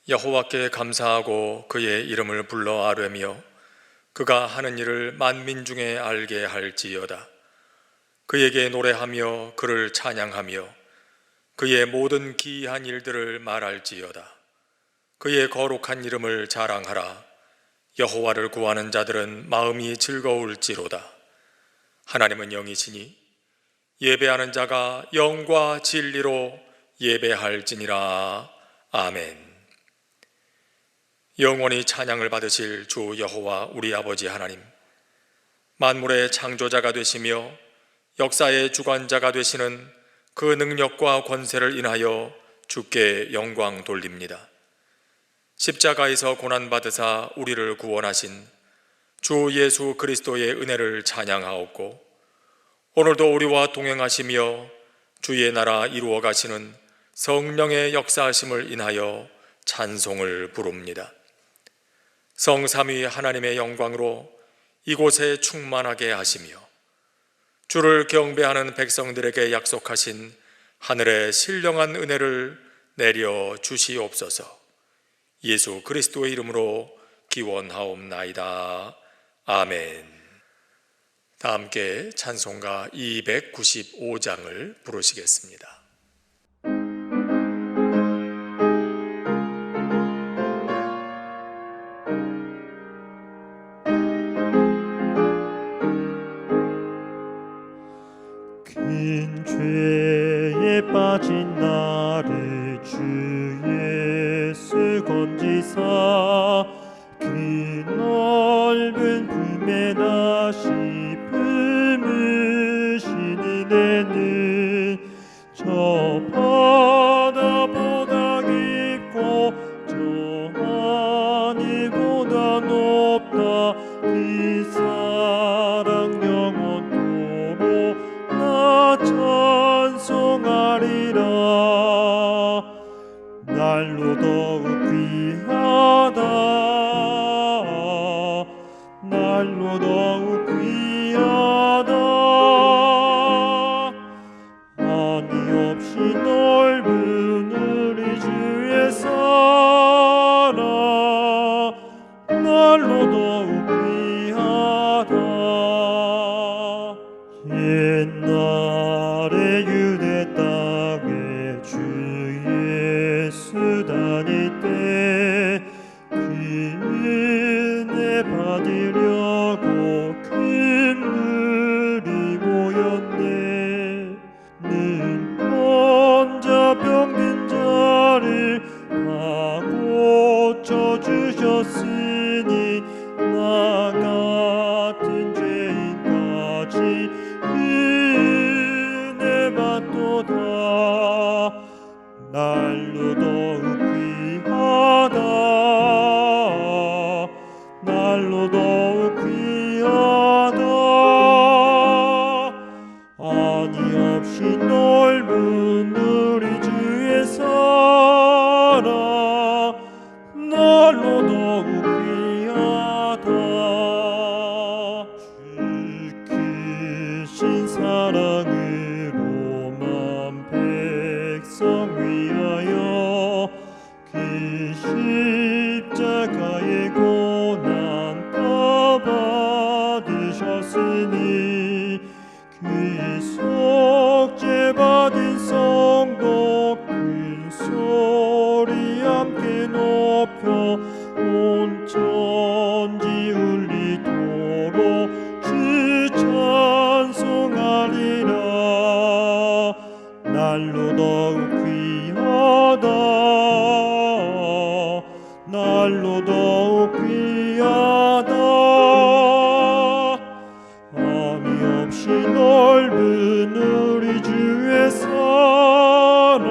여호와께 감사하고 그의 이름을 불러 아뢰며 그가 하는 일을 만민 중에 알게 할지어다. 그에게 노래하며 그를 찬양하며 그의 모든 기이한 일들을 말할지어다. 그의 거룩한 이름을 자랑하라. 여호와를 구하는 자들은 마음이 즐거울지로다. 하나님은 영이시니 예배하는 자가 영과 진리로 예배할지니라. 아멘. 영원히 찬양을 받으실 주 여호와 우리 아버지 하나님, 만물의 창조자가 되시며 역사의 주관자가 되시는 그 능력과 권세를 인하여 주께 영광 돌립니다. 십자가에서 고난받으사 우리를 구원하신 주 예수 그리스도의 은혜를 찬양하옵고, 오늘도 우리와 동행하시며 주의 나라 이루어 가시는 성령의 역사하심을 인하여 찬송을 부릅니다. 성삼위 하나님의 영광으로 이곳에 충만하게 하시며 주를 경배하는 백성들에게 약속하신 하늘의 신령한 은혜를 내려 주시옵소서. 예수 그리스도의 이름으로 기원하옵나이다. 아멘. 다 함께 찬송가 295장을 부르시겠습니다. 큰 죄에 빠진 나를 주 예수 건지사 그 넓은 품에 다시 품으시니 내는 저 바다보다 깊고 저 하늘보다 높다. 그 사랑 영원토록 나 찬송하리라. 날로 더욱 귀하다. 날로 더욱 귀하다. 한이 없이 넓은 우리 주의 사랑 날로 더욱 귀하다. 옛날에 유대 땅에 주 예수 다닐 때 그 은혜 받으려고 큰 물이 모였네. 는 혼자 병든 자를 다 고쳐주셨으니 나 같은 죄인까지 은혜 받도다. 날로 더욱 귀하다. 날로 더욱 귀하다. 한이 없이 넓은 우리 주의 사랑 날로 더욱 귀하다. 주 크신 사랑으로 만 백성 위하여 그 십자가의 고난 다 받으셨으니 그 속죄 받은 성도 큰 소리 함께 높여 온 천지 울리도록 주 찬송하리라. 날로 더욱 귀하다. 날로 더욱 귀하다. 한이 없이 넓은 우리 주의 사랑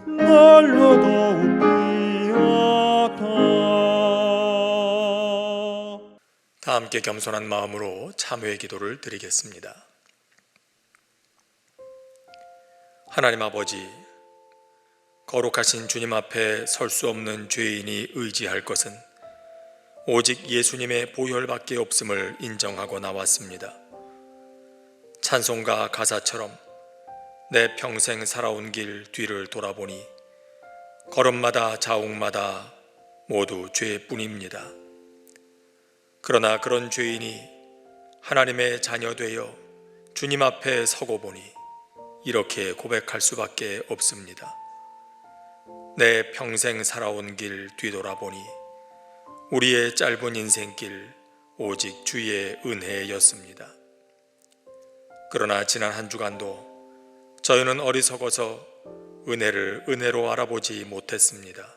날로 더욱 귀하다. 다 함께 겸손한 마음으로 참회의 기도를 드리겠습니다. 하나님 아버지, 거룩하신 주님 앞에 설 수 없는 죄인이 의지할 것은 오직 예수님의 보혈밖에 없음을 인정하고 나왔습니다. 찬송가 가사처럼 내 평생 살아온 길 뒤를 돌아보니 걸음마다 자욱마다 모두 죄뿐입니다. 그러나 그런 죄인이 하나님의 자녀 되어 주님 앞에 서고 보니 이렇게 고백할 수밖에 없습니다. 내 평생 살아온 길 뒤돌아보니 우리의 짧은 인생길 오직 주의 은혜였습니다. 그러나 지난 한 주간도 저희는 어리석어서 은혜를 은혜로 알아보지 못했습니다.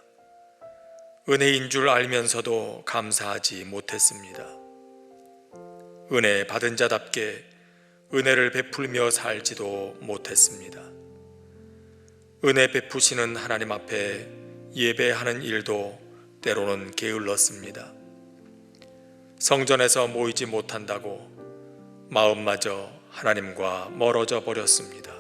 은혜인 줄 알면서도 감사하지 못했습니다. 은혜 받은 자답게 은혜를 베풀며 살지도 못했습니다. 은혜 베푸시는 하나님 앞에 예배하는 일도 때로는 게을렀습니다. 성전에서 모이지 못한다고 마음마저 하나님과 멀어져 버렸습니다.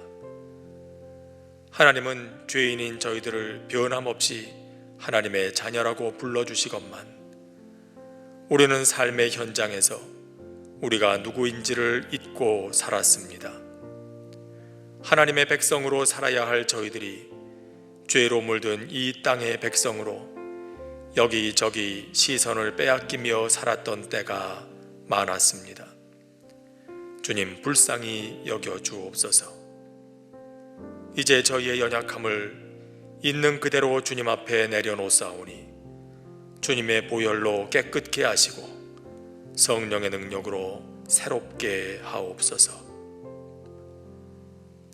하나님은 죄인인 저희들을 변함없이 하나님의 자녀라고 불러주시건만 우리는 삶의 현장에서 우리가 누구인지를 잊고 살았습니다. 하나님의 백성으로 살아야 할 저희들이 죄로 물든 이 땅의 백성으로 여기저기 시선을 빼앗기며 살았던 때가 많았습니다. 주님 불쌍히 여겨 주옵소서. 이제 저희의 연약함을 있는 그대로 주님 앞에 내려놓사오니 주님의 보혈로 깨끗게 하시고 성령의 능력으로 새롭게 하옵소서.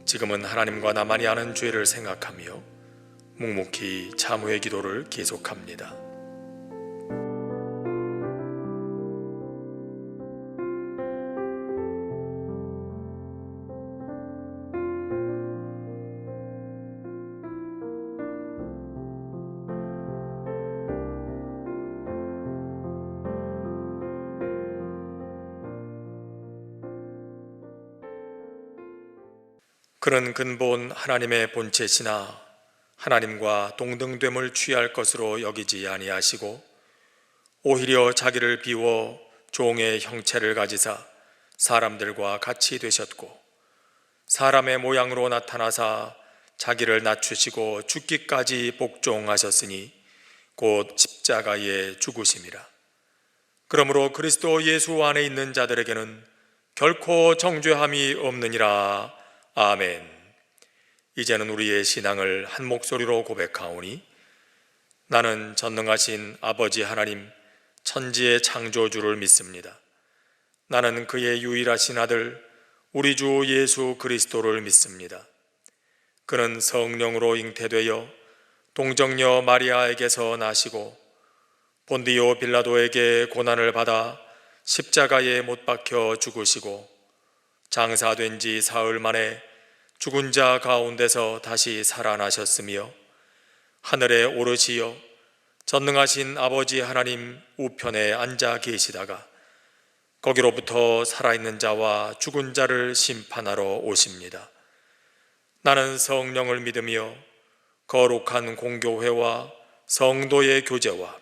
지금은 하나님과 나만이 아는 죄를 생각하며 묵묵히 참회의 기도를 계속합니다. 그는 근본 하나님의 본체시나 하나님과 동등됨을 취할 것으로 여기지 아니하시고 오히려 자기를 비워 종의 형체를 가지사 사람들과 같이 되셨고 사람의 모양으로 나타나사 자기를 낮추시고 죽기까지 복종하셨으니 곧 십자가에 죽으심이라. 그러므로 그리스도 예수 안에 있는 자들에게는 결코 정죄함이 없느니라. 아멘. 이제는 우리의 신앙을 한 목소리로 고백하오니 나는 전능하신 아버지 하나님 천지의 창조주를 믿습니다. 나는 그의 유일하신 아들 우리 주 예수 그리스도를 믿습니다. 그는 성령으로 잉태되어 동정녀 마리아에게서 나시고 본디오 빌라도에게 고난을 받아 십자가에 못 박혀 죽으시고 장사된 지 사흘 만에 죽은 자 가운데서 다시 살아나셨으며 하늘에 오르시어 전능하신 아버지 하나님 우편에 앉아 계시다가 거기로부터 살아있는 자와 죽은 자를 심판하러 오십니다. 나는 성령을 믿으며 거룩한 공교회와 성도의 교제와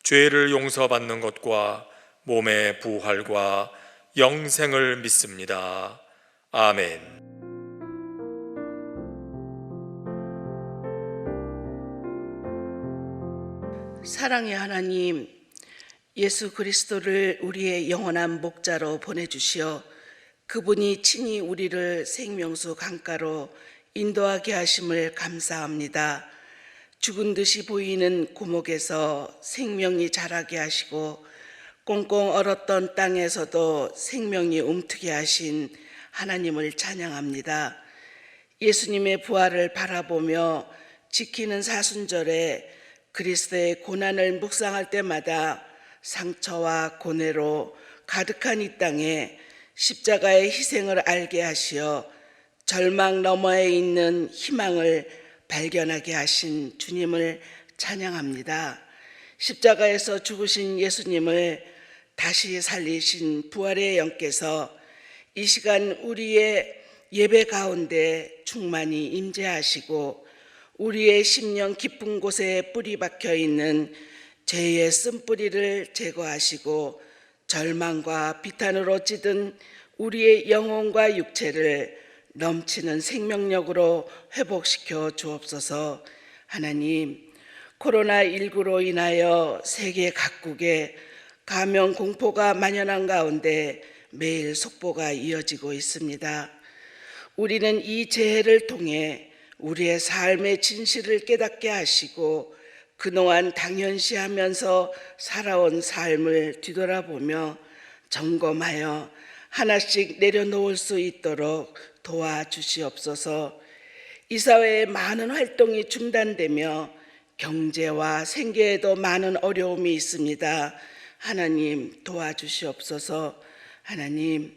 죄를 용서받는 것과 몸의 부활과 영생을 믿습니다. 아멘. 사랑의 하나님, 예수 그리스도를 우리의 영원한 목자로 보내주시어 그분이 친히 우리를 생명수 강가로 인도하게 하심을 감사합니다. 죽은 듯이 보이는 고목에서 생명이 자라게 하시고 꽁꽁 얼었던 땅에서도 생명이 움트게 하신 하나님을 찬양합니다. 예수님의 부활을 바라보며 지키는 사순절에 그리스도의 고난을 묵상할 때마다 상처와 고뇌로 가득한 이 땅에 십자가의 희생을 알게 하시어 절망 너머에 있는 희망을 발견하게 하신 주님을 찬양합니다. 십자가에서 죽으신 예수님을 다시 살리신 부활의 영께서 이 시간 우리의 예배 가운데 충만히 임재하시고 우리의 심령 깊은 곳에 뿌리 박혀 있는 죄의 쓴뿌리를 제거하시고 절망과 비탄으로 찌든 우리의 영혼과 육체를 넘치는 생명력으로 회복시켜 주옵소서. 하나님, 코로나19로 인하여 세계 각국에 감염 공포가 만연한 가운데 매일 속보가 이어지고 있습니다. 우리는 이 재해를 통해 우리의 삶의 진실을 깨닫게 하시고 그동안 당연시하면서 살아온 삶을 뒤돌아보며 점검하여 하나씩 내려놓을 수 있도록 도와주시옵소서. 이 사회의 많은 활동이 중단되며 경제와 생계에도 많은 어려움이 있습니다. 하나님 도와주시옵소서. 하나님,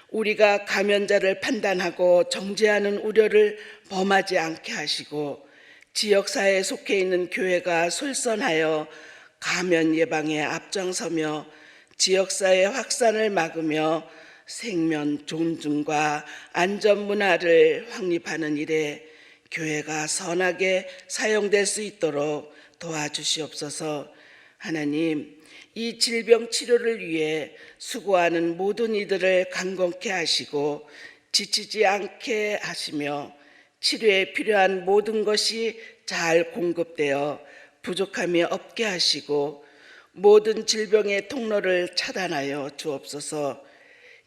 우리가 감염자를 판단하고 정죄하는 우려를 범하지 않게 하시고 지역사회에 속해 있는 교회가 솔선하여 감염 예방에 앞장서며 지역사회 확산을 막으며 생명 존중과 안전 문화를 확립하는 일에 교회가 선하게 사용될 수 있도록 도와주시옵소서. 하나님, 이 질병 치료를 위해 수고하는 모든 이들을 강건케 하시고 지치지 않게 하시며 치료에 필요한 모든 것이 잘 공급되어 부족함이 없게 하시고 모든 질병의 통로를 차단하여 주옵소서.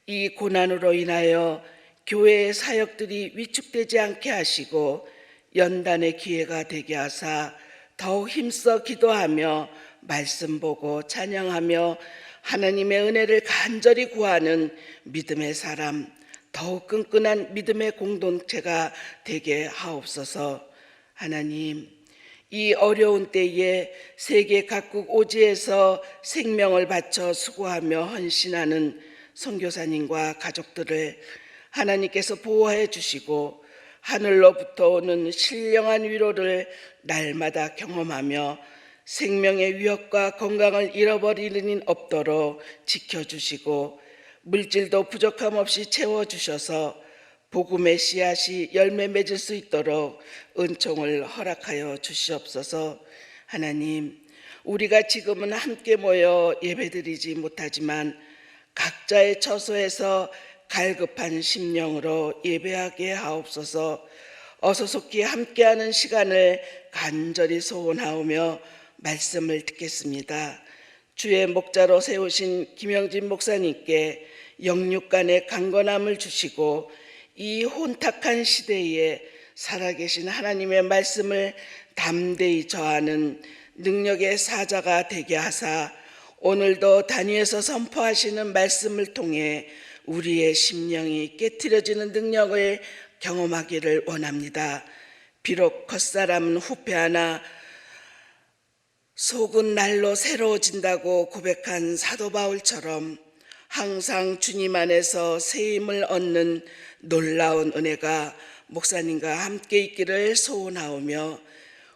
이 고난으로 인하여 교회의 사역들이 위축되지 않게 하시고 연단의 기회가 되게 하사 더욱 힘써 기도하며 말씀 보고 찬양하며 하나님의 은혜를 간절히 구하는 믿음의 사람, 더욱 끈끈한 믿음의 공동체가 되게 하옵소서. 하나님, 이 어려운 때에 세계 각국 오지에서 생명을 바쳐 수고하며 헌신하는 선교사님과 가족들을 하나님께서 보호해 주시고 하늘로부터 오는 신령한 위로를 날마다 경험하며 생명의 위협과 건강을 잃어버리는 일 없도록 지켜주시고 물질도 부족함 없이 채워주셔서 복음의 씨앗이 열매 맺을 수 있도록 은총을 허락하여 주시옵소서. 하나님, 우리가 지금은 함께 모여 예배드리지 못하지만 각자의 처소에서 갈급한 심령으로 예배하게 하옵소서. 어서 속히 함께하는 시간을 간절히 소원하오며 말씀을 듣겠습니다. 주의 목자로 세우신 김영진 목사님께 영육간의 강건함을 주시고 이 혼탁한 시대에 살아계신 하나님의 말씀을 담대히 저하는 능력의 사자가 되게 하사 오늘도 단위에서 선포하시는 말씀을 통해 우리의 심령이 깨트려지는 능력을 경험하기를 원합니다. 비록 겉사람은 후패하나 속은 날로 새로워진다고 고백한 사도 바울처럼 항상 주님 안에서 새 힘을 얻는 놀라운 은혜가 목사님과 함께 있기를 소원하오며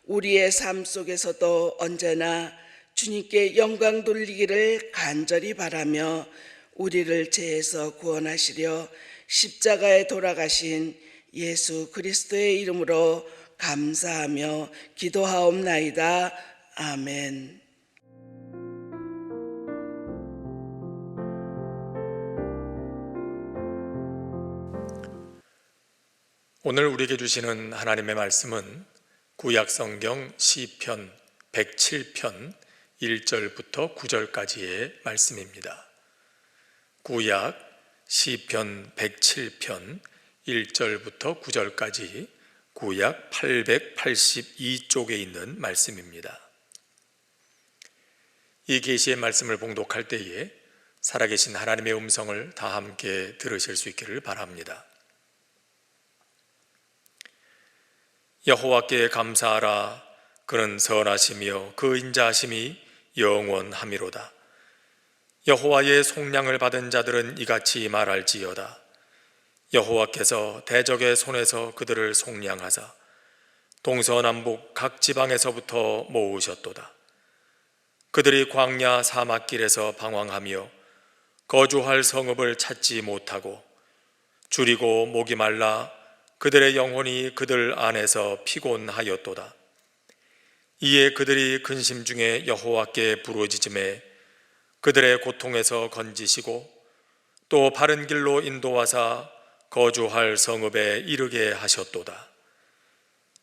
우리의 삶 속에서도 언제나 주님께 영광 돌리기를 간절히 바라며 우리를 죄에서 구원하시려 십자가에 돌아가신 예수 그리스도의 이름으로 감사하며 기도하옵나이다. 아멘. 오늘 우리에게 주시는 하나님의 말씀은 구약성경 시편 107편 1절부터 9절까지의 말씀입니다. 구약 시편 107편 1절부터 9절까지 구약 882쪽에 있는 말씀입니다. 이 계시의 말씀을 봉독할 때에 살아계신 하나님의 음성을 다 함께 들으실 수 있기를 바랍니다. 여호와께 감사하라. 그는 선하시며 그 인자하심이 영원하미로다. 여호와의 속량을 받은 자들은 이같이 말할지어다. 여호와께서 대적의 손에서 그들을 속량하사 동서남북 각 지방에서부터 모으셨도다. 그들이 광야 사막길에서 방황하며 거주할 성읍을 찾지 못하고 줄이고 목이 말라 그들의 영혼이 그들 안에서 피곤하였도다. 이에 그들이 근심 중에 여호와께 부르짖음에 그들의 고통에서 건지시고 또 바른 길로 인도하사 거주할 성읍에 이르게 하셨도다.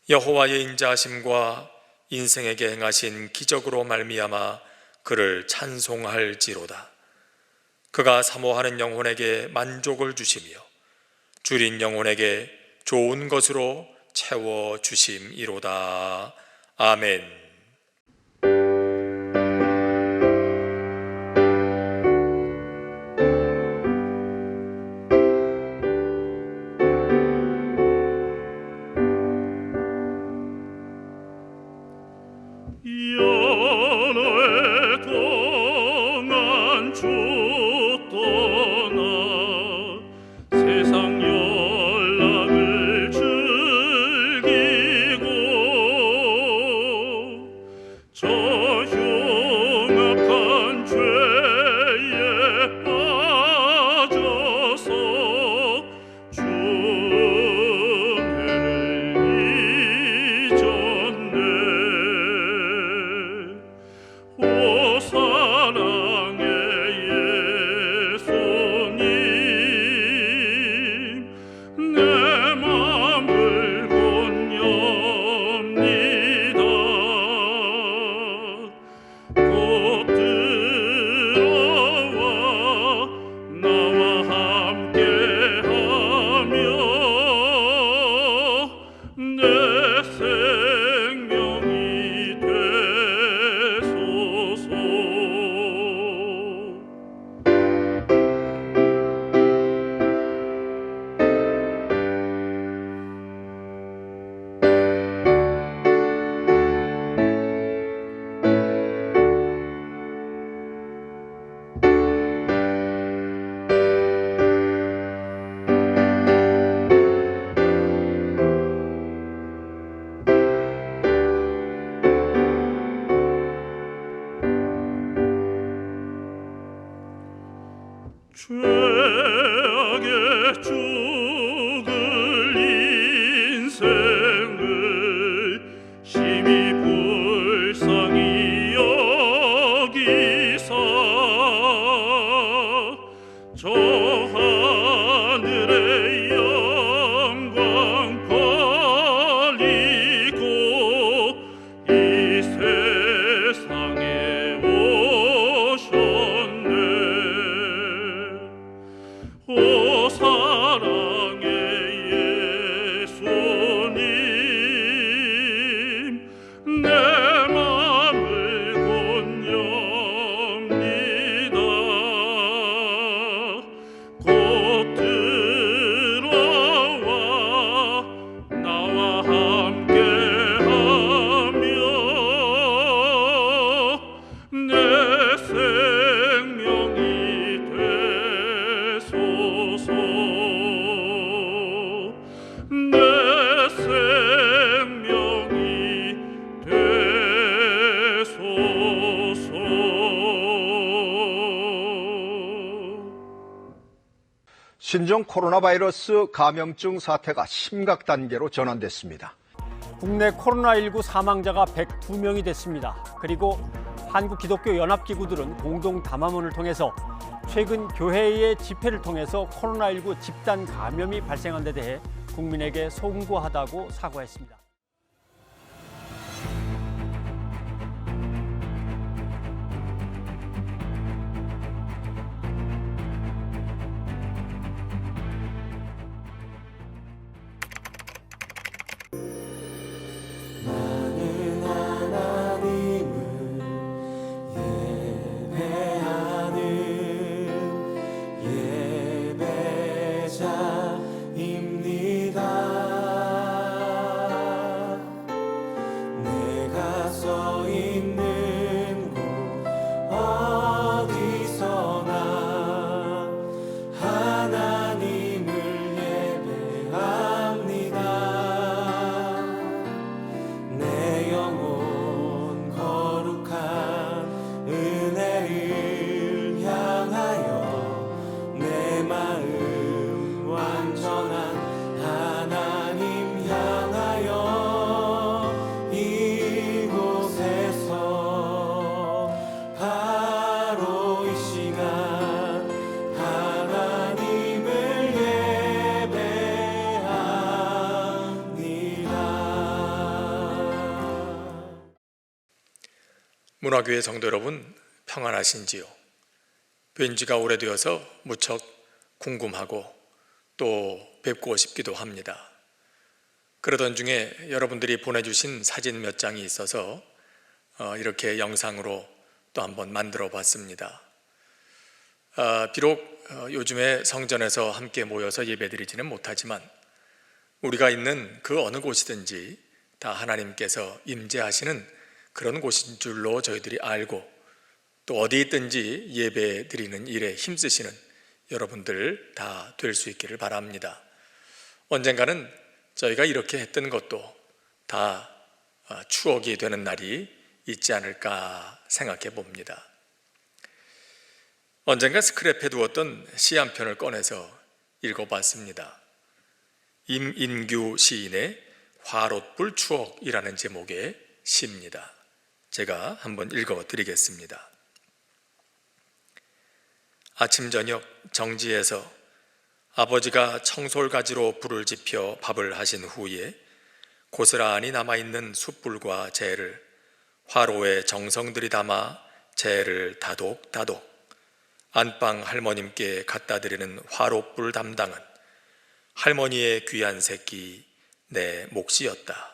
여호와의 인자하심과 인생에게 행하신 기적으로 말미암아 그를 찬송할지로다. 그가 사모하는 영혼에게 만족을 주시며 줄인 영혼에게 좋은 것으로 채워 주심이로다. 아멘. 여러 해 동안 주 떠나 세상 연락을 즐기고 저 흉악한 죄에 빠져서 주를 잊었네. 오 사랑의 예수님, 내 맘을 건엽니다. 곧 들어와 나와 함께하며 내 생명이 되소서. 죄악에 죽을 인생을 심히 불쌍히 여기사 저 하늘의 영광 버리고 이 세상에 오셨네. 오 사랑의 예수님, 내 맘을 건엽니다. 곧 들어와 나와 함께하며 내 생명이 되소서. 내 생명이 되소서. 신종 코로나 바이러스 감염증 사태가 심각 단계로 전환됐습니다. 국내 코로나19 사망자가 102명이 됐습니다. 그리고 한국기독교연합기구들은 공동 담화문을 통해서 최근 교회의 집회를 통해서 코로나19 집단 감염이 발생한 데 대해 국민에게 송구하다고 사과했습니다. 예배자입니다. 문화교회 성도 여러분, 평안하신지요? 뵌 지가 오래되어서 무척 궁금하고 또 뵙고 싶기도 합니다. 그러던 중에 여러분들이 보내주신 사진 몇 장이 있어서 이렇게 영상으로 또 한번 만들어 봤습니다. 비록 요즘에 성전에서 함께 모여서 예배드리지는 못하지만 우리가 있는 그 어느 곳이든지 다 하나님께서 임재하시는 그런 곳인 줄로 저희들이 알고 또 어디 있든지 예배 드리는 일에 힘쓰시는 여러분들 다 될 수 있기를 바랍니다. 언젠가는 저희가 이렇게 했던 것도 다 추억이 되는 날이 있지 않을까 생각해 봅니다. 언젠가 스크랩해 두었던 시 한 편을 꺼내서 읽어봤습니다. 임인규 시인의 화롯불 추억이라는 제목의 시입니다. 제가 한번 읽어드리겠습니다. 아침 저녁 정지에서 아버지가 청솔가지로 불을 지펴 밥을 하신 후에 고스란히 남아있는 숯불과 재를 화로에 정성들이 담아 재를 다독다독 안방 할머님께 갖다 드리는 화롯불 담당은 할머니의 귀한 새끼 내 몫이었다.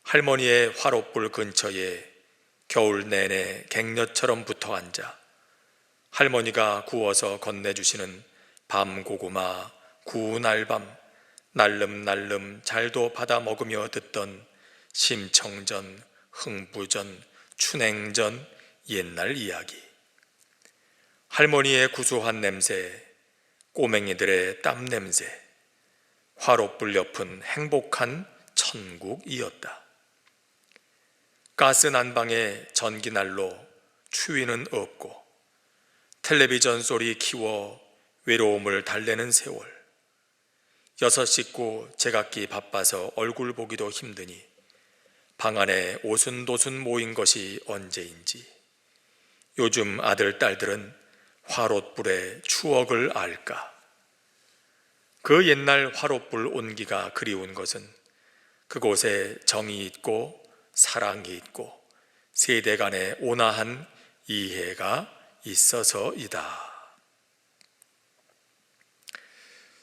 할머니의 화롯불 근처에 겨울 내내 갱녀처럼 붙어 앉아 할머니가 구워서 건네주시는 밤고구마, 구운 알밤, 날름날름 잘도 받아 먹으며 듣던 심청전, 흥부전, 춘행전 옛날 이야기. 할머니의 구수한 냄새, 꼬맹이들의 땀 냄새, 화롯불 옆은 행복한 천국이었다. 가스 난방에 전기난로, 추위는 없고 텔레비전 소리 키워 외로움을 달래는 세월. 6 식구 제각기 바빠서 얼굴 보기도 힘드니 방 안에 오순도순 모인 것이 언제인지 요즘 아들, 딸들은 화롯불의 추억을 알까? 그 옛날 화롯불 온기가 그리운 것은 그곳에 정이 있고 사랑이 있고 세대 간의 온화한 이해가 있어서이다.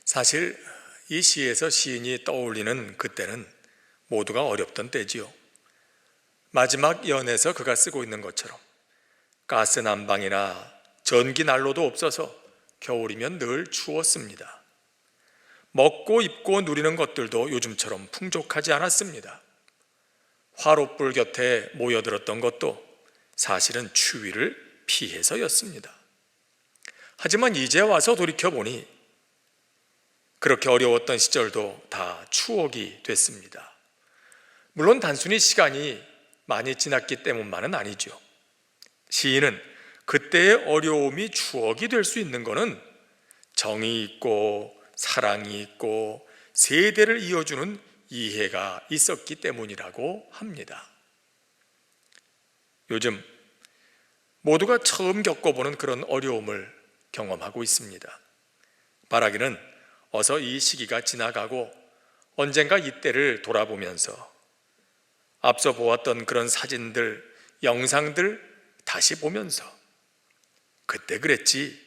사실 이 시에서 시인이 떠올리는 그때는 모두가 어렵던 때지요. 마지막 연에서 그가 쓰고 있는 것처럼 가스 난방이나 전기 난로도 없어서 겨울이면 늘 추웠습니다. 먹고 입고 누리는 것들도 요즘처럼 풍족하지 않았습니다. 화롯불 곁에 모여들었던 것도 사실은 추위를 피해서였습니다. 하지만 이제 와서 돌이켜보니 그렇게 어려웠던 시절도 다 추억이 됐습니다. 물론 단순히 시간이 많이 지났기 때문만은 아니죠. 시인은 그때의 어려움이 추억이 될 수 있는 것은 정이 있고 사랑이 있고 세대를 이어주는 이해가 있었기 때문이라고 합니다. 요즘 모두가 처음 겪어보는 그런 어려움을 경험하고 있습니다. 바라기는 어서 이 시기가 지나가고 언젠가 이때를 돌아보면서 앞서 보았던 그런 사진들, 영상들 다시 보면서 그때 그랬지,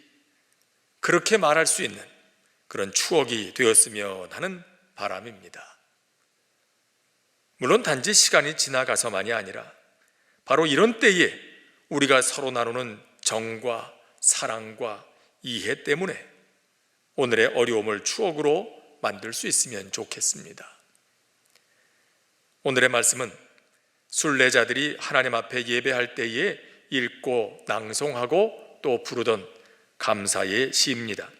그렇게 말할 수 있는 그런 추억이 되었으면 하는 바람입니다. 물론 단지 시간이 지나가서만이 아니라 바로 이런 때에 우리가 서로 나누는 정과 사랑과 이해 때문에 오늘의 어려움을 추억으로 만들 수 있으면 좋겠습니다. 오늘의 말씀은 순례자들이 하나님 앞에 예배할 때에 읽고 낭송하고 또 부르던 감사의 시입니다.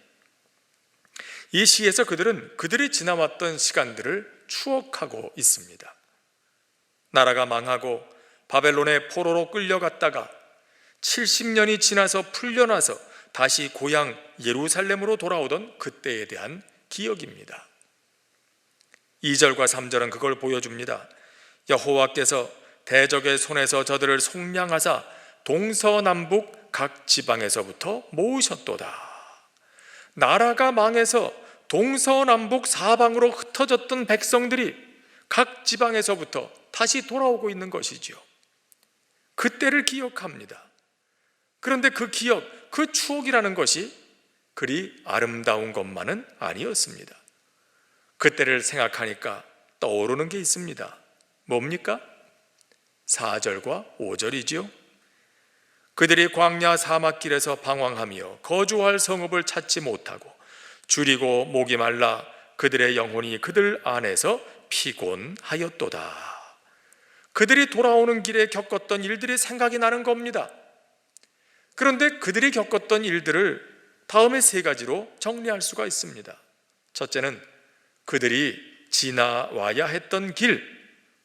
이 시에서 그들은 그들이 지나왔던 시간들을 추억하고 있습니다. 나라가 망하고 바벨론의 포로로 끌려갔다가 70년이 지나서 풀려나서 다시 고향 예루살렘으로 돌아오던 그때에 대한 기억입니다. 2절과 3절은 그걸 보여줍니다. 여호와께서 대적의 손에서 저들을 속량하사 동서남북 각 지방에서부터 모으셨도다. 나라가 망해서 동서남북 사방으로 흩어졌던 백성들이 각 지방에서부터 다시 돌아오고 있는 것이지요. 그때를 기억합니다. 그런데 그 기억, 그 추억이라는 것이 그리 아름다운 것만은 아니었습니다. 그때를 생각하니까 떠오르는 게 있습니다. 뭡니까? 4절과 5절이지요. 그들이 광야 사막길에서 방황하며 거주할 성읍을 찾지 못하고 줄이고 목이 말라 그들의 영혼이 그들 안에서 피곤하였도다. 그들이 돌아오는 길에 겪었던 일들이 생각이 나는 겁니다. 그런데 그들이 겪었던 일들을 다음에 3가지로 정리할 수가 있습니다. 첫째는 그들이 지나와야 했던 길,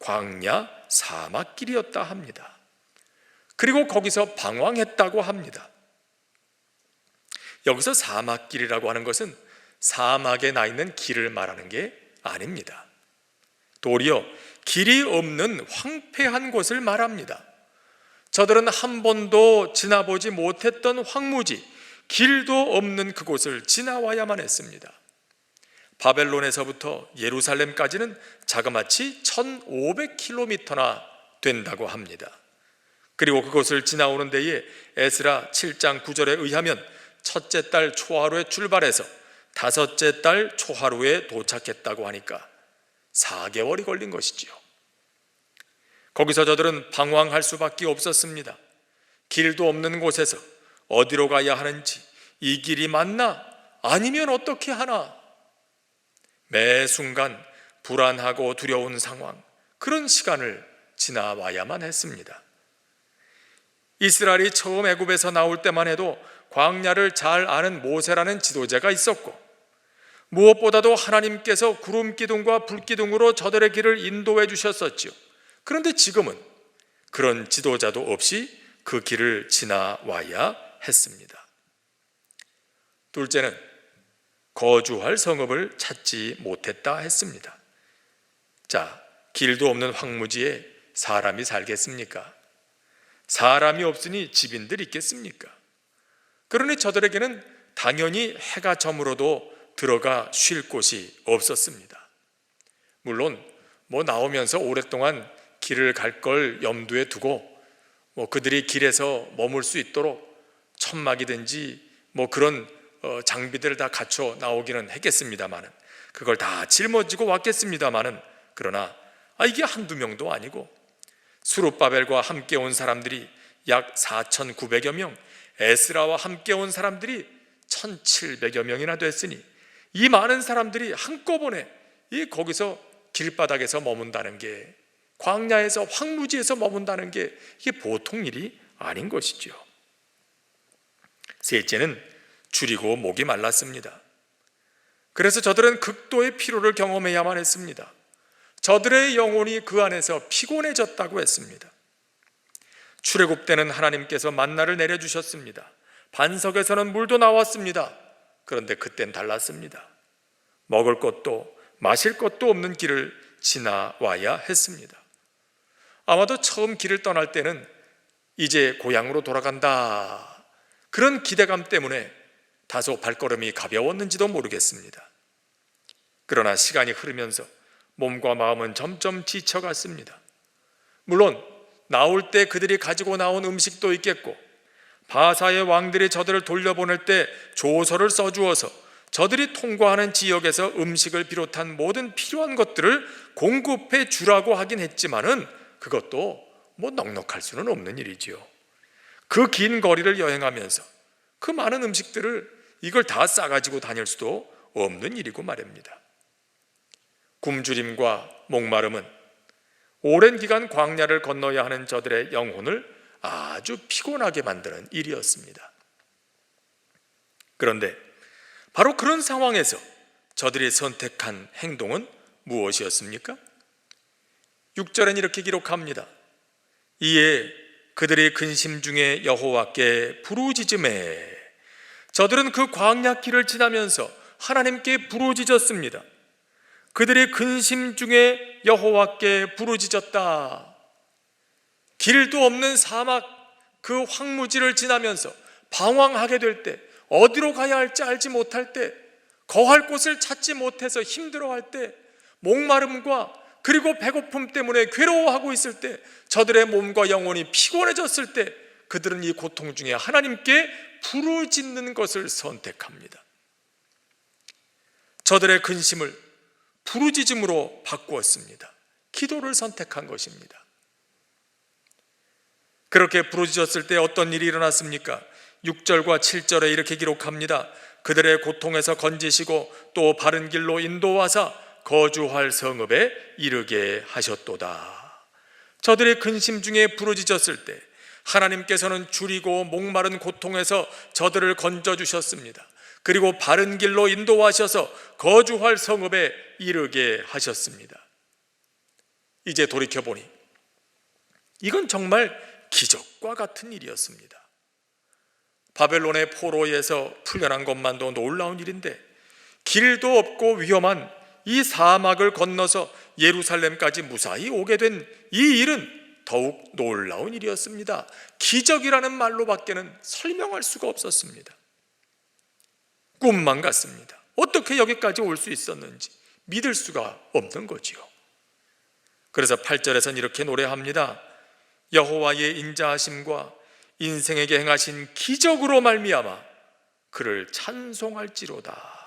광야 사막길이었다 합니다. 그리고 거기서 방황했다고 합니다. 여기서 사막길이라고 하는 것은 사막에 나 있는 길을 말하는 게 아닙니다. 도리어 길이 없는 황폐한 곳을 말합니다. 저들은 한 번도 지나보지 못했던 황무지, 길도 없는 그곳을 지나와야만 했습니다. 바벨론에서부터 예루살렘까지는 자그마치 1500km나 된다고 합니다. 그리고 그곳을 지나오는 데에 에스라 7장 9절에 의하면 첫째 달 초하루에 출발해서 5째 달 초하루에 도착했다고 하니까 4개월이 걸린 것이지요. 거기서 저들은 방황할 수밖에 없었습니다. 길도 없는 곳에서 어디로 가야 하는지, 이 길이 맞나? 아니면 어떻게 하나? 매 순간 불안하고 두려운 상황, 그런 시간을 지나와야만 했습니다. 이스라엘이 처음 애굽에서 나올 때만 해도 광야를 잘 아는 모세라는 지도자가 있었고, 무엇보다도 하나님께서 구름 기둥과 불 기둥으로 저들의 길을 인도해 주셨었지요. 그런데 지금은 그런 지도자도 없이 그 길을 지나와야 했습니다. 둘째는 거주할 성읍을 찾지 못했다 했습니다. 자, 길도 없는 황무지에 사람이 살겠습니까? 사람이 없으니 집인들 있겠습니까? 그러니 저들에게는 당연히 해가 저물어도 들어가 쉴 곳이 없었습니다. 물론 나오면서 오랫동안 길을 갈 걸 염두에 두고 그들이 길에서 머물 수 있도록 천막이든지 그런 장비들을 다 갖춰 나오기는 했겠습니다마는, 그걸 다 짊어지고 왔겠습니다마는, 그러나 이게 한두 명도 아니고 스룹바벨과 함께 온 사람들이 약 4,900여 명, 에스라와 함께 온 사람들이 1,700여 명이나 됐으니 이 많은 사람들이 한꺼번에 거기서 길바닥에서 머문다는 게, 광야에서 황무지에서 머문다는 게 이게 보통 일이 아닌 것이죠. 셋째는 줄이고 목이 말랐습니다. 그래서 저들은 극도의 피로를 경험해야만 했습니다. 저들의 영혼이 그 안에서 피곤해졌다고 했습니다. 출애굽 때는 하나님께서 만나를 내려주셨습니다. 반석에서는 물도 나왔습니다. 그런데 그땐 달랐습니다. 먹을 것도 마실 것도 없는 길을 지나와야 했습니다. 아마도 처음 길을 떠날 때는 이제 고향으로 돌아간다, 그런 기대감 때문에 다소 발걸음이 가벼웠는지도 모르겠습니다. 그러나 시간이 흐르면서 몸과 마음은 점점 지쳐갔습니다. 물론 나올 때 그들이 가지고 나온 음식도 있겠고, 바사의 왕들이 저들을 돌려보낼 때 조서를 써주어서 저들이 통과하는 지역에서 음식을 비롯한 모든 필요한 것들을 공급해 주라고 하긴 했지만은 그것도 넉넉할 수는 없는 일이지요. 그 긴 거리를 여행하면서 그 많은 음식들을 이걸 다 싸가지고 다닐 수도 없는 일이고 말입니다. 굶주림과 목마름은 오랜 기간 광야를 건너야 하는 저들의 영혼을 아주 피곤하게 만드는 일이었습니다. 그런데 바로 그런 상황에서 저들이 선택한 행동은 무엇이었습니까? 6절엔 이렇게 기록합니다. 이에 그들이 근심 중에 여호와께 부르짖음에, 저들은 그 광야 길을 지나면서 하나님께 부르짖었습니다. 그들이 근심 중에 여호와께 부르짖었다. 길도 없는 사막, 그 황무지를 지나면서 방황하게 될 때, 어디로 가야 할지 알지 못할 때, 거할 곳을 찾지 못해서 힘들어할 때, 목마름과 그리고 배고픔 때문에 괴로워하고 있을 때, 저들의 몸과 영혼이 피곤해졌을 때 그들은 이 고통 중에 하나님께 부르짖는 것을 선택합니다. 저들의 근심을 부르짖음으로 바꾸었습니다. 기도를 선택한 것입니다. 그렇게 부르짖었을 때 어떤 일이 일어났습니까? 6절과 7절에 이렇게 기록합니다. 그들의 고통에서 건지시고 또 바른 길로 인도하사 거주할 성읍에 이르게 하셨도다. 저들의 근심 중에 부르짖었을 때 하나님께서는 줄이고 목마른 고통에서 저들을 건져주셨습니다. 그리고 바른 길로 인도하셔서 거주할 성읍에 이르게 하셨습니다. 이제 돌이켜보니 이건 정말 기적과 같은 일이었습니다. 바벨론의 포로에서 풀려난 것만도 놀라운 일인데, 길도 없고 위험한 이 사막을 건너서 예루살렘까지 무사히 오게 된 이 일은 더욱 놀라운 일이었습니다. 기적이라는 말로밖에는 설명할 수가 없었습니다. 꿈만 같습니다. 어떻게 여기까지 올 수 있었는지 믿을 수가 없는 거지요. 그래서 8절에서는 이렇게 노래합니다. 여호와의 인자하심과 인생에게 행하신 기적으로 말미암아 그를 찬송할지로다.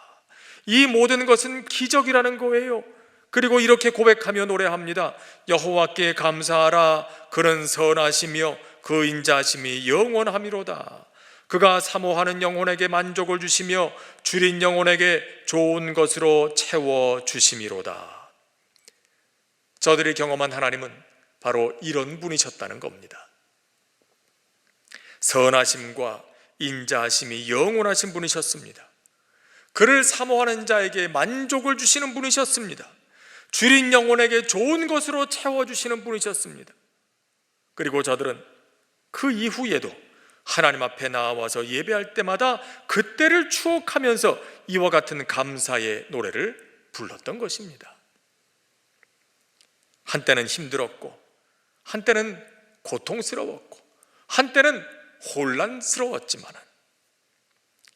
이 모든 것은 기적이라는 거예요. 그리고 이렇게 고백하며 노래합니다. 여호와께 감사하라. 그는 선하시며 그 인자하심이 영원함이로다. 그가 사모하는 영혼에게 만족을 주시며 줄인 영혼에게 좋은 것으로 채워주심이로다. 저들이 경험한 하나님은 바로 이런 분이셨다는 겁니다. 선하심과 인자하심이 영원하신 분이셨습니다. 그를 사모하는 자에게 만족을 주시는 분이셨습니다. 줄인 영혼에게 좋은 것으로 채워주시는 분이셨습니다. 그리고 저들은 그 이후에도 하나님 앞에 나와서 예배할 때마다 그때를 추억하면서 이와 같은 감사의 노래를 불렀던 것입니다. 한때는 힘들었고, 한때는 고통스러웠고, 한때는 혼란스러웠지만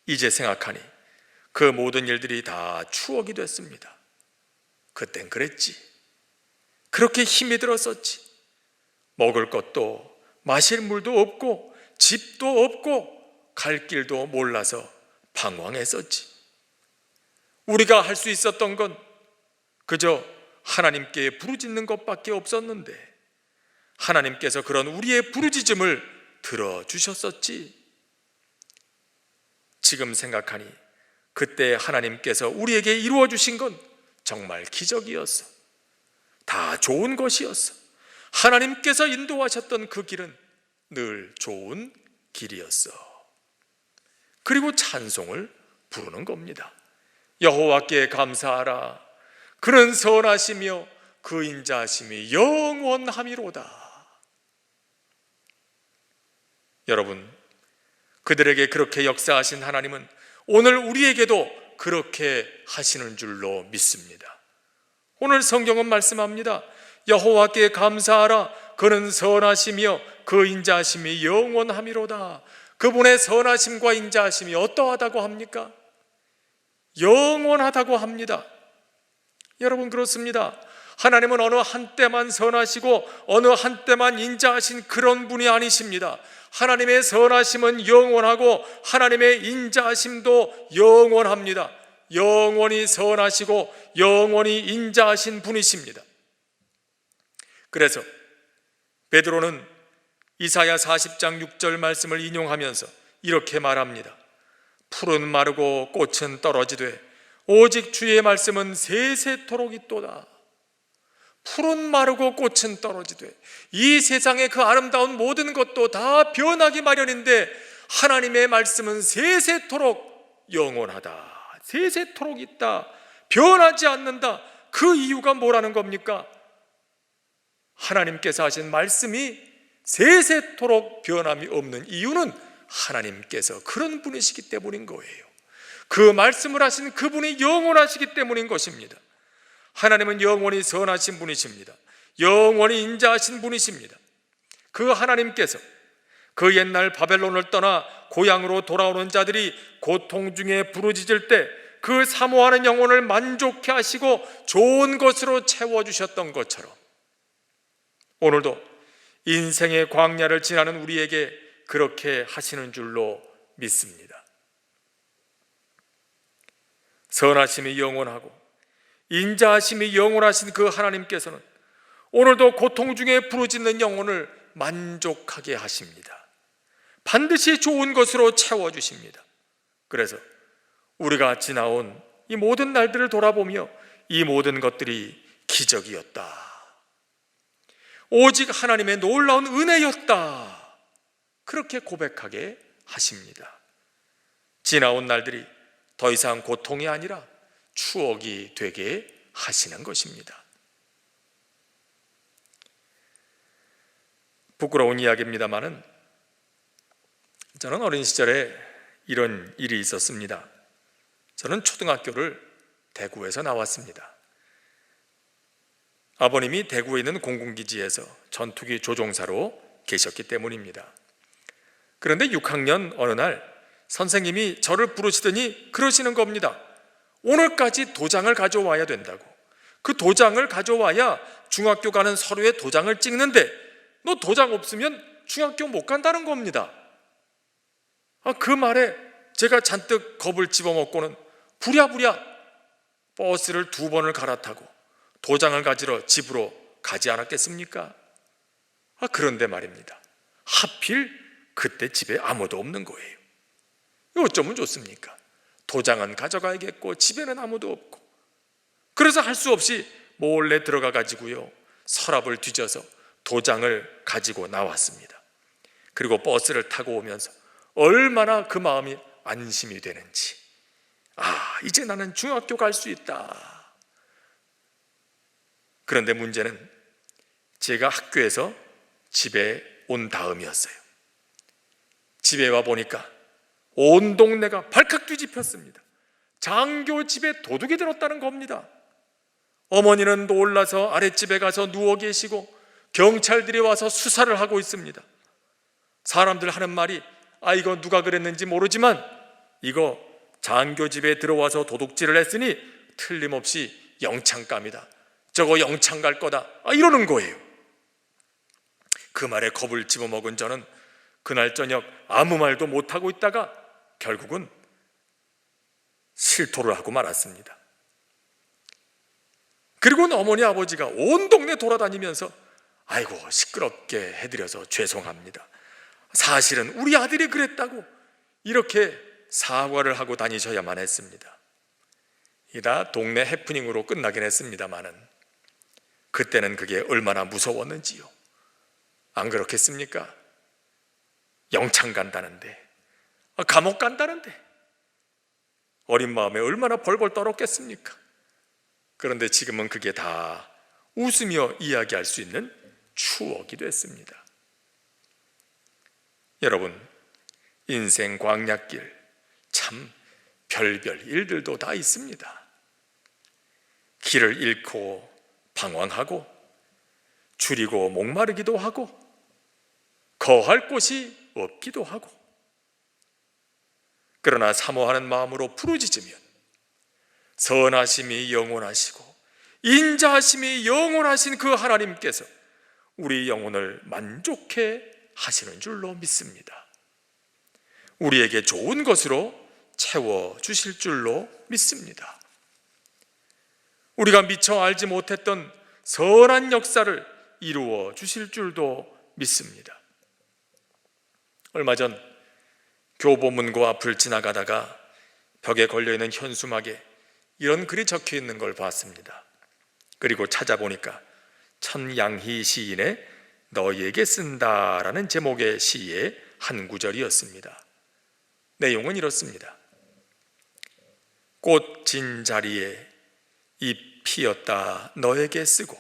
이제 생각하니 그 모든 일들이 다 추억이 됐습니다. 그땐 그랬지. 그렇게 힘이 들었었지. 먹을 것도 마실 물도 없고 집도 없고 갈 길도 몰라서 방황했었지. 우리가 할 수 있었던 건 그저 하나님께 부르짖는 것밖에 없었는데 하나님께서 그런 우리의 부르짖음을 들어주셨었지. 지금 생각하니 그때 하나님께서 우리에게 이루어주신 건 정말 기적이었어. 다 좋은 것이었어. 하나님께서 인도하셨던 그 길은 늘 좋은 길이었어. 그리고 찬송을 부르는 겁니다. 여호와께 감사하라. 그는 선하시며 그 인자하심이 영원함이로다. 여러분, 그들에게 그렇게 역사하신 하나님은 오늘 우리에게도 그렇게 하시는 줄로 믿습니다. 오늘 성경은 말씀합니다. 여호와께 감사하라. 그는 선하시며 그 인자하심이 영원함이로다. 그분의 선하심과 인자하심이 어떠하다고 합니까? 영원하다고 합니다. 여러분, 그렇습니다. 하나님은 어느 한때만 선하시고 어느 한때만 인자하신 그런 분이 아니십니다. 하나님의 선하심은 영원하고 하나님의 인자하심도 영원합니다. 영원히 선하시고 영원히 인자하신 분이십니다. 그래서 베드로는 이사야 40장 6절 말씀을 인용하면서 이렇게 말합니다. 풀은 마르고 꽃은 떨어지되 오직 주의 말씀은 세세토록 있도다. 풀은 마르고 꽃은 떨어지되, 이 세상의 그 아름다운 모든 것도 다 변하기 마련인데 하나님의 말씀은 세세토록 영원하다. 세세토록 있다. 변하지 않는다. 그 이유가 뭐라는 겁니까? 하나님께서 하신 말씀이 세세토록 변함이 없는 이유는 하나님께서 그런 분이시기 때문인 거예요. 그 말씀을 하신 그분이 영원하시기 때문인 것입니다. 하나님은 영원히 선하신 분이십니다. 영원히 인자하신 분이십니다. 그 하나님께서 그 옛날 바벨론을 떠나 고향으로 돌아오는 자들이 고통 중에 부르짖을 때 그 사모하는 영혼을 만족해 하시고 좋은 것으로 채워주셨던 것처럼 오늘도 인생의 광야를 지나는 우리에게 그렇게 하시는 줄로 믿습니다. 선하심이 영원하고 인자하심이 영원하신 그 하나님께서는 오늘도 고통 중에 부르짖는 영혼을 만족하게 하십니다. 반드시 좋은 것으로 채워주십니다. 그래서 우리가 지나온 이 모든 날들을 돌아보며 이 모든 것들이 기적이었다, 오직 하나님의 놀라운 은혜였다, 그렇게 고백하게 하십니다. 지나온 날들이 더 이상 고통이 아니라 추억이 되게 하시는 것입니다. 부끄러운 이야기입니다마는 저는 어린 시절에 이런 일이 있었습니다. 저는 초등학교를 대구에서 나왔습니다. 아버님이 대구에 있는 공군기지에서 전투기 조종사로 계셨기 때문입니다. 그런데 6학년 어느 날 선생님이 저를 부르시더니 그러시는 겁니다. 오늘까지 도장을 가져와야 된다고. 그 도장을 가져와야 중학교 가는 서류에 도장을 찍는데 너 도장 없으면 중학교 못 간다는 겁니다. 그 말에 제가 잔뜩 겁을 집어먹고는 부랴부랴 버스를 2번을 갈아타고 도장을 가지러 집으로 가지 않았겠습니까? 그런데 말입니다, 하필 그때 집에 아무도 없는 거예요. 어쩌면 좋습니까? 도장은 가져가야겠고 집에는 아무도 없고. 그래서 할 수 없이 몰래 들어가 가지고요, 서랍을 뒤져서 도장을 가지고 나왔습니다. 그리고 버스를 타고 오면서 얼마나 그 마음이 안심이 되는지, 이제 나는 중학교 갈 수 있다. 그런데 문제는 제가 학교에서 집에 온 다음이었어요. 집에 와 보니까 온 동네가 발칵 뒤집혔습니다. 장교 집에 도둑이 들었다는 겁니다. 어머니는 놀라서 아랫집에 가서 누워 계시고 경찰들이 와서 수사를 하고 있습니다. 사람들 하는 말이 이거 누가 그랬는지 모르지만 이거 장교 집에 들어와서 도둑질을 했으니 틀림없이 영창감이다, 저거 영창 갈 거다, 이러는 거예요. 그 말에 겁을 집어먹은 저는 그날 저녁 아무 말도 못하고 있다가 결국은 실토를 하고 말았습니다. 그리고는 어머니 아버지가 온 동네 돌아다니면서 아이고 시끄럽게 해드려서 죄송합니다, 사실은 우리 아들이 그랬다고 이렇게 사과를 하고 다니셔야만 했습니다. 이다 동네 해프닝으로 끝나긴 했습니다마는 그때는 그게 얼마나 무서웠는지요. 안 그렇겠습니까? 영창 간다는데, 감옥 간다는데 어린 마음에 얼마나 벌벌 떨었겠습니까? 그런데 지금은 그게 다 웃으며 이야기할 수 있는 추억이 됐습니다. 여러분, 인생 광야길 참 별별 일들도 다 있습니다. 길을 잃고 방황하고 줄이고 목마르기도 하고 거할 곳이 없기도 하고, 그러나 사모하는 마음으로 부르짖으면 선하심이 영원하시고 인자하심이 영원하신 그 하나님께서 우리 영혼을 만족해 하시는 줄로 믿습니다. 우리에게 좋은 것으로 채워주실 줄로 믿습니다. 우리가 미처 알지 못했던 선한 역사를 이루어 주실 줄도 믿습니다. 얼마 전 교보문고 앞을 지나가다가 벽에 걸려있는 현수막에 이런 글이 적혀 있는 걸 봤습니다. 그리고 찾아보니까 천양희 시인의 너희에게 쓴다라는 제목의 시의 한 구절이었습니다. 내용은 이렇습니다. 꽃 진 자리에 잎 피었다 너에게 쓰고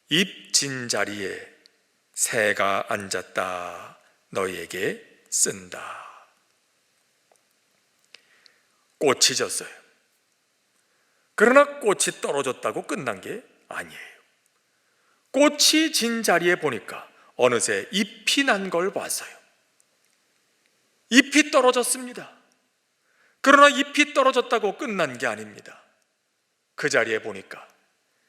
잎 진 자리에 새가 앉았다 너희에게 쓴다. 꽃이 졌어요. 그러나 꽃이 떨어졌다고 끝난 게 아니에요. 꽃이 진 자리에 보니까 어느새 잎이 난 걸 봤어요. 잎이 떨어졌습니다. 그러나 잎이 떨어졌다고 끝난 게 아닙니다. 그 자리에 보니까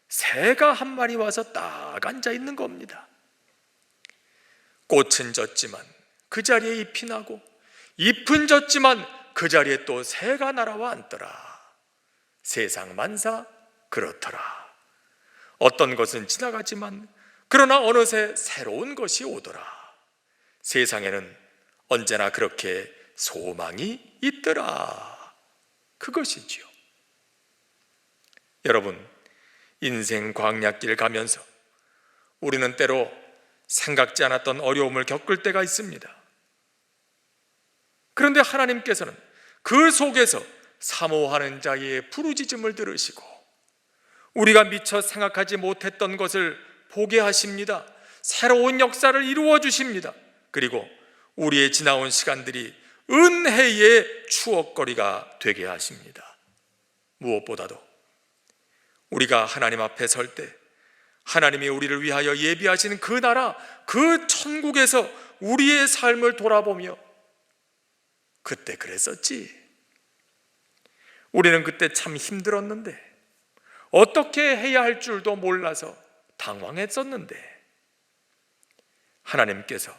새가 한 마리 와서 딱 앉아 있는 겁니다. 꽃은 졌지만 그 자리에 잎이 나고, 잎은 졌지만 그 자리에 또 새가 날아와 앉더라. 세상 만사 그렇더라. 어떤 것은 지나가지만 그러나 어느새 새로운 것이 오더라. 세상에는 언제나 그렇게 소망이 있더라. 그것이지요. 여러분, 인생 광야길 가면서 우리는 때로 생각지 않았던 어려움을 겪을 때가 있습니다. 그런데 하나님께서는 그 속에서 사모하는 자의 부르짖음을 들으시고 우리가 미처 생각하지 못했던 것을 보게 하십니다. 새로운 역사를 이루어 주십니다. 그리고 우리의 지나온 시간들이 은혜의 추억거리가 되게 하십니다. 무엇보다도 우리가 하나님 앞에 설 때 하나님이 우리를 위하여 예비하시는 그 나라, 그 천국에서 우리의 삶을 돌아보며 그때 그랬었지, 우리는 그때 참 힘들었는데, 어떻게 해야 할 줄도 몰라서 당황했었는데, 하나님께서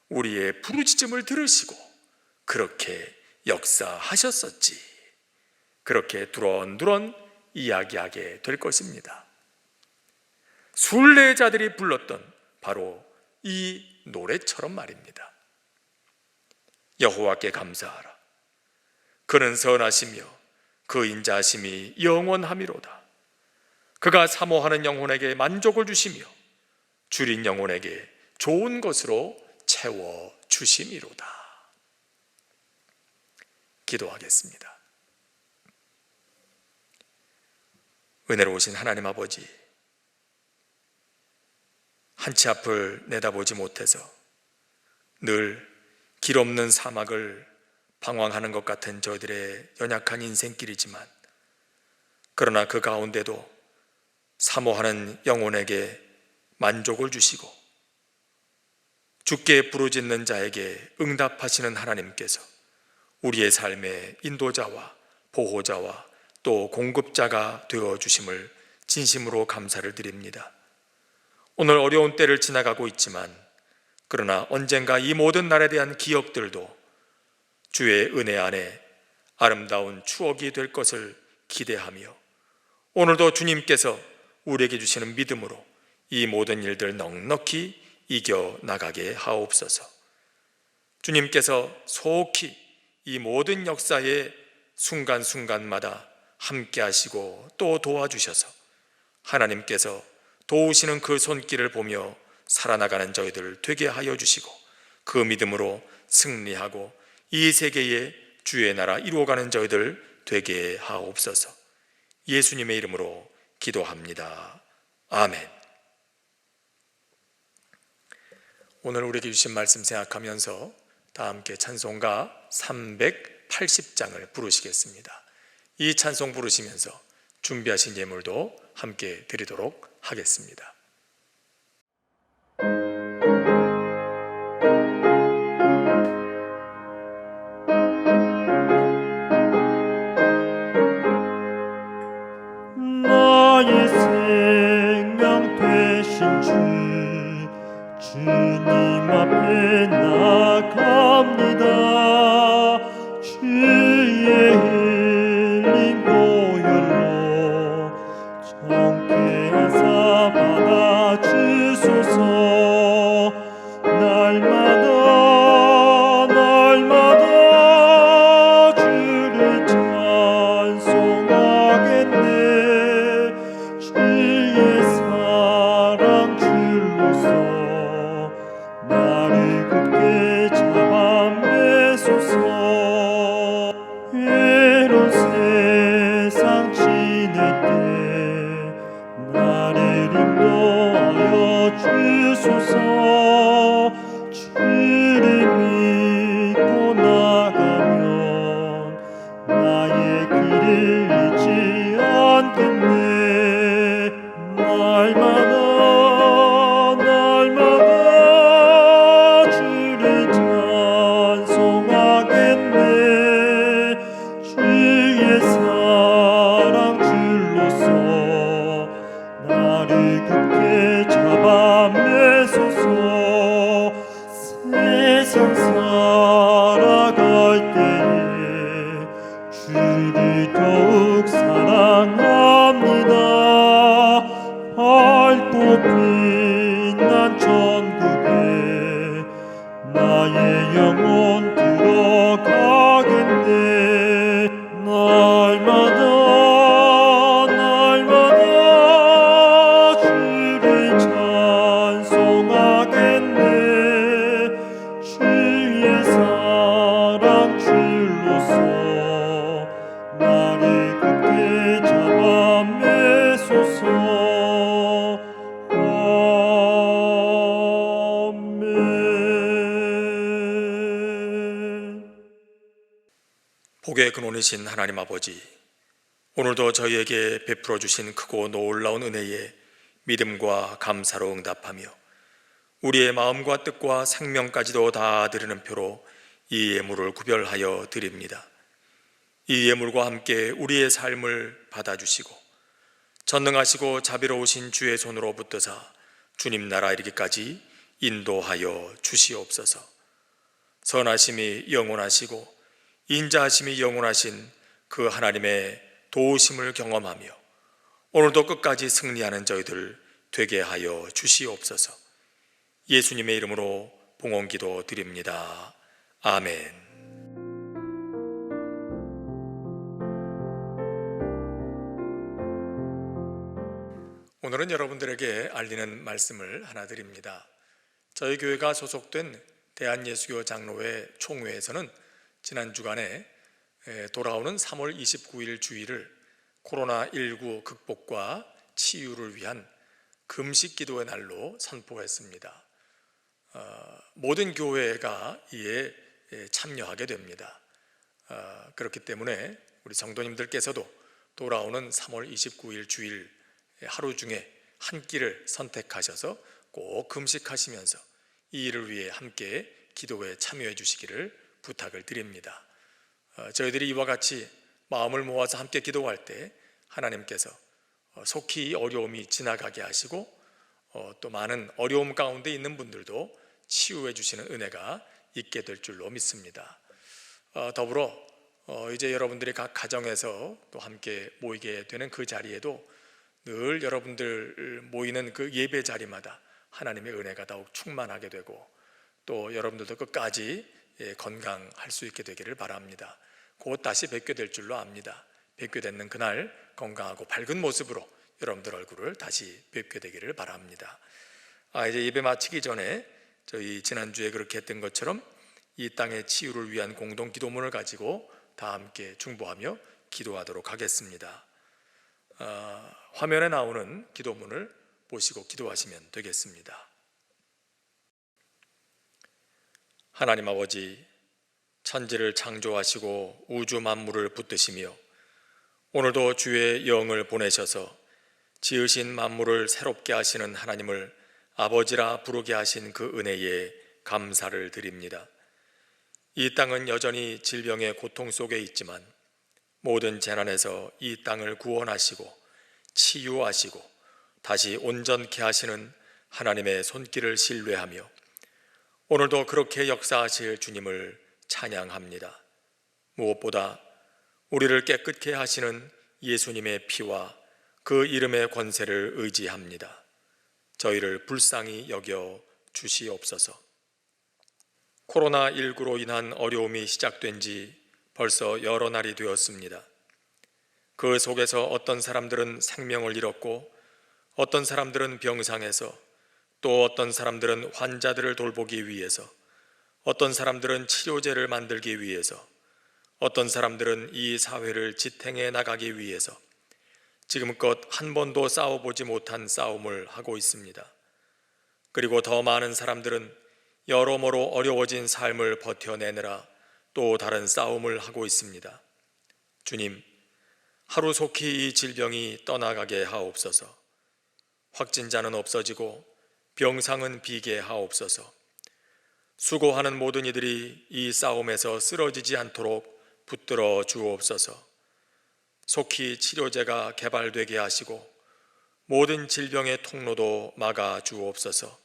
우리의 부르짖음을 들으시고 그렇게 역사하셨었지, 그렇게 두런두런 이야기하게 될 것입니다. 순례자들이 불렀던 바로 이 노래처럼 말입니다. 여호와께 감사하라. 그는 선하시며 그 인자하심이 영원하미로다. 그가 사모하는 영혼에게 만족을 주시며 줄인 영혼에게 좋은 것으로 채워 주심이로다. 기도하겠습니다. 은혜로우신 하나님 아버지, 한치 앞을 내다보지 못해서 늘 길 없는 사막을 방황하는 것 같은 저희들의 연약한 인생길이지만, 그러나 그 가운데도 사모하는 영혼에게 만족을 주시고 주께 부르짖는 자에게 응답하시는 하나님께서 우리의 삶의 인도자와 보호자와 또 공급자가 되어주심을 진심으로 감사를 드립니다. 오늘 어려운 때를 지나가고 있지만, 그러나 언젠가 이 모든 날에 대한 기억들도 주의 은혜 안에 아름다운 추억이 될 것을 기대하며, 오늘도 주님께서 우리에게 주시는 믿음으로 이 모든 일들 넉넉히 이겨나가게 하옵소서. 주님께서 속히 이 모든 역사의 순간순간마다 함께 하시고 또 도와주셔서 하나님께서 도우시는 그 손길을 보며 살아나가는 저희들 되게 하여 주시고, 그 믿음으로 승리하고 이 세계에 주의 나라 이루어가는 저희들 되게 하옵소서. 예수님의 이름으로 기도합니다. 아멘. 오늘 우리에게 주신 말씀 생각하면서 다 함께 찬송가 380장을 부르시겠습니다. 이 찬송 부르시면서 준비하신 예물도 함께 드리도록 하겠습니다. 나의 생명 되신 주님 앞에 나갑니다. 주의 흘린 보혈로 정케하사 받아주소서. 날마다 주를 찬송하겠네. 주의 사랑 줄로서 나를 굳게 잡아 매소서. 외로운 세상 지낼 때 나를 인도하여 주소서. 주를 믿고 나가면 나의 길을 잃지 않겠네. 날마다 주를 찬송하겠네. 주의 복의 근원이신 하나님 아버지, 오늘도 저희에게 베풀어 주신 크고 놀라운 은혜에 믿음과 감사로 응답하며 우리의 마음과 뜻과 생명까지도 다 드리는 표로 이 예물을 구별하여 드립니다. 이 예물과 함께 우리의 삶을 받아주시고 전능하시고 자비로우신 주의 손으로 붙드사 주님 나라 이르기까지 인도하여 주시옵소서. 선하심이 영원하시고 인자하심이 영원하신 그 하나님의 도우심을 경험하며 오늘도 끝까지 승리하는 저희들 되게 하여 주시옵소서. 예수님의 이름으로 봉헌기도 드립니다. 아멘. 오늘은 여러분들에게 알리는 말씀을 하나 드립니다. 저희 교회가 소속된 대한예수교 장로회 총회에서는 지난 주간에 돌아오는 3월 29일 주일을 코로나19 극복과 치유를 위한 금식 기도의 날로 선포했습니다. 모든 교회가 이에 참여하게 됩니다. 그렇기 때문에 우리 성도님들께서도 돌아오는 3월 29일 주일 하루 중에 한 끼를 선택하셔서 꼭 금식하시면서 이 일을 위해 함께 기도에 참여해 주시기를 부탁을 드립니다. 저희들이 이와 같이 마음을 모아서 함께 기도할 때 하나님께서 속히 이 어려움이 지나가게 하시고 또 많은 어려움 가운데 있는 분들도 치유해 주시는 은혜가 있게 될 줄로 믿습니다. 더불어 이제 여러분들이 각 가정에서 또 함께 모이게 되는 그 자리에도 늘 여러분들 모이는 그 예배 자리마다 하나님의 은혜가 더욱 충만하게 되고 또 여러분들도 끝까지 건강할 수 있게 되기를 바랍니다. 곧 다시 뵙게 될 줄로 압니다. 뵙게 되는 그날 건강하고 밝은 모습으로 여러분들 얼굴을 다시 뵙게 되기를 바랍니다. 이제 예배 마치기 전에 저희 지난주에 그렇게 했던 것처럼 이 땅의 치유를 위한 공동 기도문을 가지고 다 함께 중보하며 기도하도록 하겠습니다. 화면에 나오는 기도문을 보시고 기도하시면 되겠습니다. 하나님 아버지, 천지를 창조하시고 우주 만물을 붙드시며 오늘도 주의 영을 보내셔서 지으신 만물을 새롭게 하시는 하나님을 아버지라 부르게 하신 그 은혜에 감사를 드립니다. 이 땅은 여전히 질병의 고통 속에 있지만 모든 재난에서 이 땅을 구원하시고 치유하시고 다시 온전케 하시는 하나님의 손길을 신뢰하며 오늘도 그렇게 역사하실 주님을 찬양합니다. 무엇보다 우리를 깨끗게 하시는 예수님의 피와 그 이름의 권세를 의지합니다. 저희를 불쌍히 여겨 주시옵소서. 코로나19로 인한 어려움이 시작된 지 벌써 여러 날이 되었습니다. 그 속에서 어떤 사람들은 생명을 잃었고 어떤 사람들은 병상에서 또 어떤 사람들은 환자들을 돌보기 위해서 어떤 사람들은 치료제를 만들기 위해서 어떤 사람들은 이 사회를 지탱해 나가기 위해서 지금껏 한 번도 싸워보지 못한 싸움을 하고 있습니다. 그리고 더 많은 사람들은 여러모로 어려워진 삶을 버텨내느라 또 다른 싸움을 하고 있습니다. 주님, 하루속히 이 질병이 떠나가게 하옵소서. 확진자는 없어지고 병상은 비게 하옵소서. 수고하는 모든 이들이 이 싸움에서 쓰러지지 않도록 붙들어 주옵소서. 속히 치료제가 개발되게 하시고 모든 질병의 통로도 막아 주옵소서.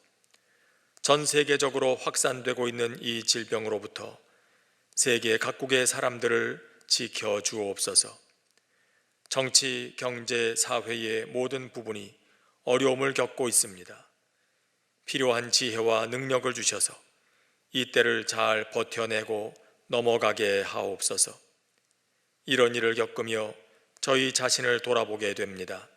전 세계적으로 확산되고 있는 이 질병으로부터 세계 각국의 사람들을 지켜 주옵소서. 정치, 경제, 사회의 모든 부분이 어려움을 겪고 있습니다. 필요한 지혜와 능력을 주셔서 이 때를 잘 버텨내고 넘어가게 하옵소서. 이런 일을 겪으며 저희 자신을 돌아보게 됩니다.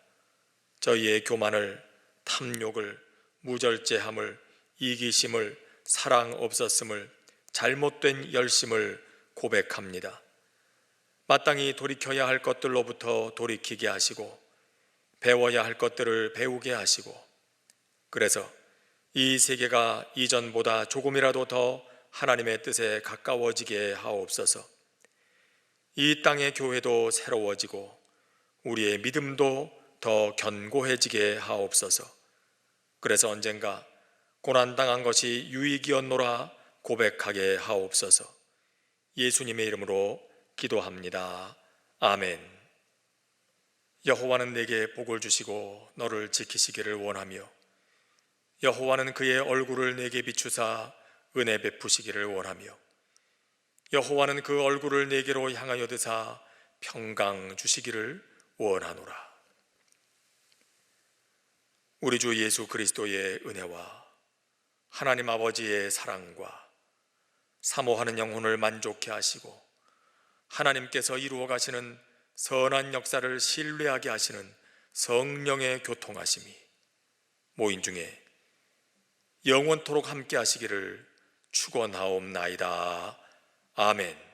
저희의 교만을, 탐욕을, 무절제함을, 이기심을, 사랑 없었음을, 잘못된 열심을 고백합니다. 마땅히 돌이켜야 할 것들로부터 돌이키게 하시고 배워야 할 것들을 배우게 하시고 그래서 이 세계가 이전보다 조금이라도 더 하나님의 뜻에 가까워지게 하옵소서. 이 땅의 교회도 새로워지고 우리의 믿음도 더 견고해지게 하옵소서. 그래서 언젠가 고난당한 것이 유익이었노라 고백하게 하옵소서. 예수님의 이름으로 기도합니다. 아멘. 여호와는 내게 복을 주시고 너를 지키시기를 원하며 여호와는 그의 얼굴을 내게 비추사 은혜 베푸시기를 원하며 여호와는 그 얼굴을 내게로 향하여 드사 평강 주시기를 원하노라. 우리 주 예수 그리스도의 은혜와 하나님 아버지의 사랑과 사모하는 영혼을 만족케 하시고 하나님께서 이루어 가시는 선한 역사를 신뢰하게 하시는 성령의 교통하심이 모인 중에 영원토록 함께 하시기를 축원하옵나이다. 아멘.